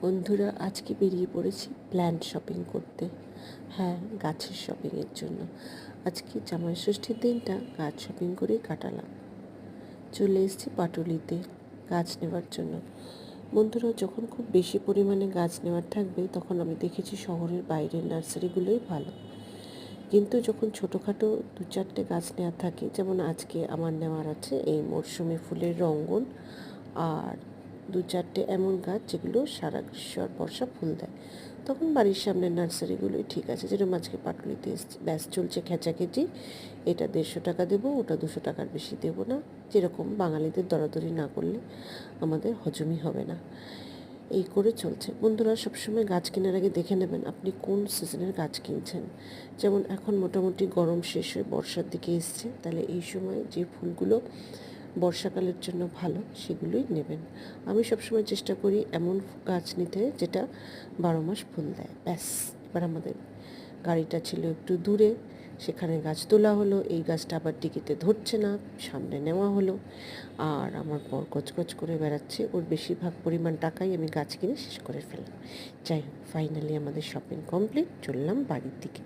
বন্ধুরা, আজকে বেরিয়ে পড়েছি প্ল্যান্ট শপিং করতে। হ্যাঁ, গাছের শপিংয়ের জন্য। আজকে জামাই ষষ্ঠীর দিনটা গাছ শপিং করেই কাটালাম। চলে এসেছি পাটুলিতে গাছ নেওয়ার জন্য। বন্ধুরা, যখন খুব বেশি পরিমাণে গাছ নেওয়ার থাকবে তখন আমি দেখেছি শহরের বাইরের নার্সারিগুলোই ভালো। কিন্তু যখন ছোটোখাটো 2-4টে গাছ নেওয়ার থাকে, যেমন আজকে আমার নেওয়ার আছে এই মরশুমি ফুলের রঙ্গন আর 2-4টে এমন গাছ যেগুলো সারা গ্রীষ্ম আর বর্ষা ফুল দেয়, তখন বাড়ির সামনের নার্সারিগুলোই ঠিক আছে। যেরকম আজকে পাটুলিতে এসেছি, ব্যাস চলছে খেঁচাখেচি, এটা 150 টাকা দেবো, ওটা 200 টাকার বেশি দেবো না। যেরকম বাঙালিদের দরাদরি না করলে আমাদের হজমই হবে না, এই করে চলছে। বন্ধুরা, সবসময় গাছ কেনার আগে দেখে নেবেন আপনি কোন সিজনের গাছ কিনছেন। যেমন এখন মোটামুটি গরম শেষ হয়ে বর্ষার দিকে এসছে, তাহলে এই সময় যে ফুলগুলো বর্ষাকালের জন্য ভালো সেগুলোই নেবেন। আমি সবসময় চেষ্টা করি এমন গাছ নিতে যেটা 12 মাস ফুল দেয়। ব্যাস, এবার আমাদের গাড়িটা ছিল একটু দূরে, সেখানে গাছ তোলা হলো। এই গাছটা আবার ডিকিতে ধরছে না, সামনে নেওয়া হলো। আর আমার বর গজগজ করে বেড়াচ্ছে, ওর বেশিরভাগ পরিমাণ টাকাই আমি গাছ কিনে শেষ করে ফেললাম। যাই হোক, ফাইনালি আমাদের শপিং কমপ্লিট, চললাম বাড়ির দিকে।